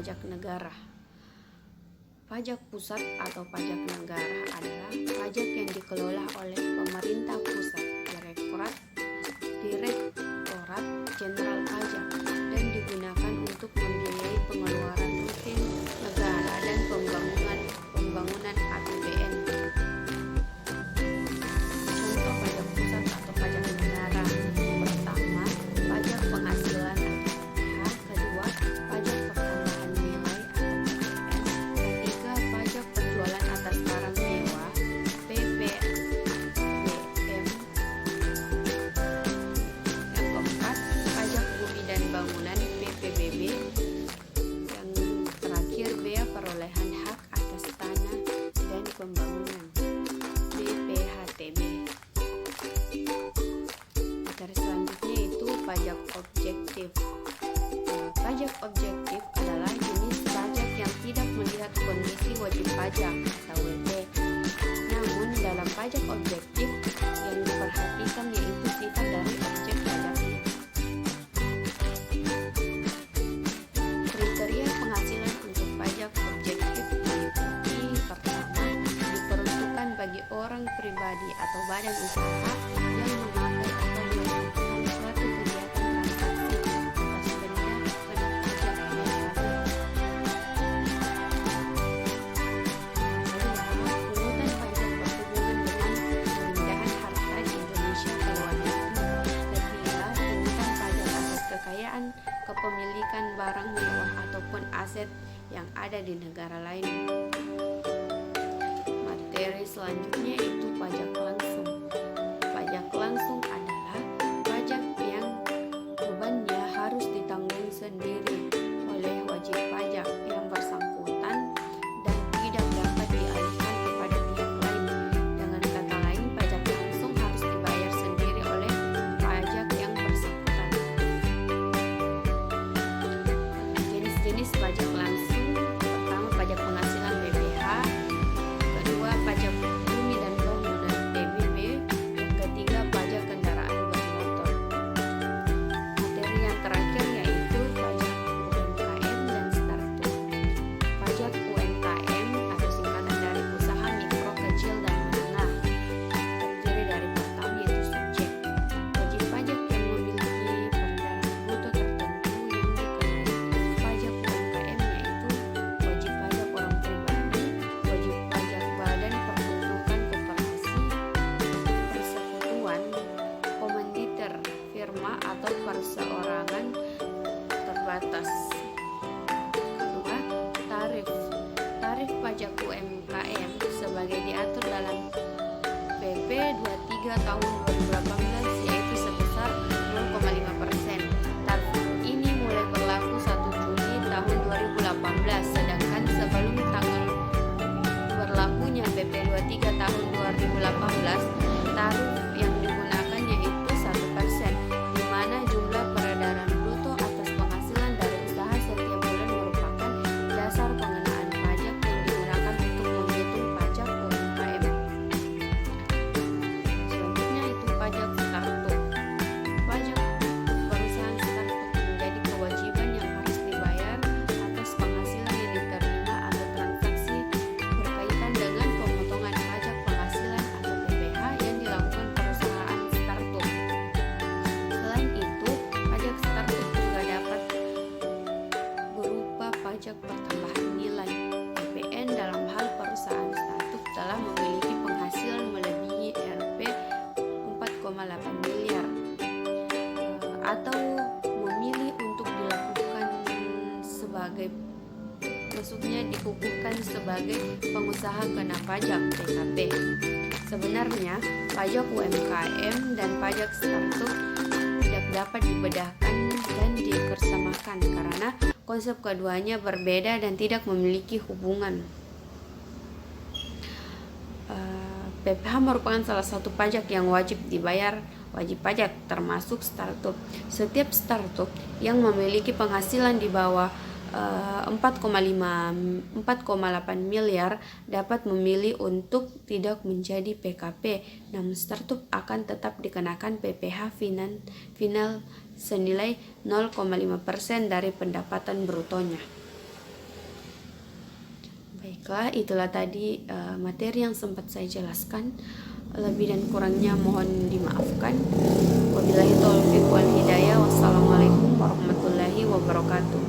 pajak negara. Pajak pusat atau pajak negara adalah pajak yang dikelola oleh pemerintah pusat, Direktorat Jenderal Pajak, dan digunakan untuk membiayai pengeluaran rutin negara dan pembangunan APBN. Contoh pajak pusat atau pajak negara: pertama, pajak penghasilan atau PPh; kedua, pajak pertambahan nilai atau PPN; ketiga, pajak penjualan atas barang mewah PPBM; yang keempat, pajak bumi dan bangunan PPBB; yang terakhir, bea perolehan hak atas tanah dan pembangunan BPHTB. Materi selanjutnya itu pajak objektif. Pajak objektif adalah jenis pajak yang tidak melihat kondisi wajib pajak (KWP). Namun dalam pajak objektif yang diperhatikan yaitu sifat dari objek pajaknya. Kriteria penghasilan untuk pajak objektif meliputi: pertama, diperuntukkan bagi orang pribadi atau badan usaha yang memakai atau melakukan suatu kegiatan transaksi atas benda kena pajak BPH. Kedua, pungutan pajak berhubungan dengan pemindahan harta di Indonesia ke luar negeri. Ketiga, pungutan pajak atas kekayaan kepemilikan barang mewah ataupun aset yang ada di negara lain. Materi selanjutnya itu pajak langsung. Pajak langsung adalah pajak yang bebannya harus ditanggung sendiri oleh wajib pajak yang bersangkutan dan tidak dapat dialihkan kepada pihak lain. Dengan kata lain, pajak langsung harus dibayar sendiri oleh pajak yang bersangkutan. Jenis-jenis pajak langsung: pertama, pajak penghasilan BPH; kedua, pajak bumi dan bangunan PBB; yang ketiga, pajak kendaraan bermotor. Materi yang terakhir yaitu pajak UMKM dan startup. Pajak UMKM atau singkatan dari usaha mikro, kecil, dan menengah, terdiri dari pertama yaitu subjek. Wajib pajak yang memiliki perendahan bruto tertentu yang dikenai pajak UMKM yaitu wajib pajak orang pribadi, wajib pajak badan pertunjukan koperasi, persekutuan, komanditer, firma atau perseorangan terbatas. Kedua, tarif pajak UMKM sebagai diatur dalam PP 23 tahun 2018 yaitu sebesar 0,5%. Tarif ini mulai berlaku 1 Juli tahun 2018, sedangkan sebelum tanggal berlakunya PP 23 tahun 2018, tarif yang digunakan yaitu 1%, di mana jumlah peredaran bruto atas penghasilan dari usaha setiap bulan merupakan dasar pengenaan pajak yang digunakan untuk menghitung pajak UMKM. Selanjutnya itu pajak startup. Pajak perusahaan startup menjadi kewajiban yang harus dibayar atas penghasilan yang diterima atau transaksi berkaitan dengan pemotongan pajak penghasilan atau PPh yang dilakukan perusahaan startup. Selain itu, pajak startup juga dapat berupa pajak pertambahan nilai (PPN) dalam hal perusahaan startup telah memiliki penghasilan melebihi Rp 4,8 miliar atau memilih untuk dikukuhkan sebagai pengusaha kena pajak PKP. Sebenarnya, pajak UMKM dan pajak startup tidak dapat dibedakan dan dipersamakan karena konsep keduanya berbeda dan tidak memiliki hubungan. PPh merupakan salah satu pajak yang wajib dibayar wajib pajak termasuk startup. Setiap startup yang memiliki penghasilan di bawah 4,8 miliar dapat memilih untuk tidak menjadi PKP, namun startup akan tetap dikenakan PPh final senilai 0,5% dari pendapatan brutonya. Baiklah, itulah tadi materi yang sempat saya jelaskan. Lebih dan kurangnya mohon dimaafkan. Wabillahi taufiq wal hidayah. Wassalamualaikum warahmatullahi wabarakatuh.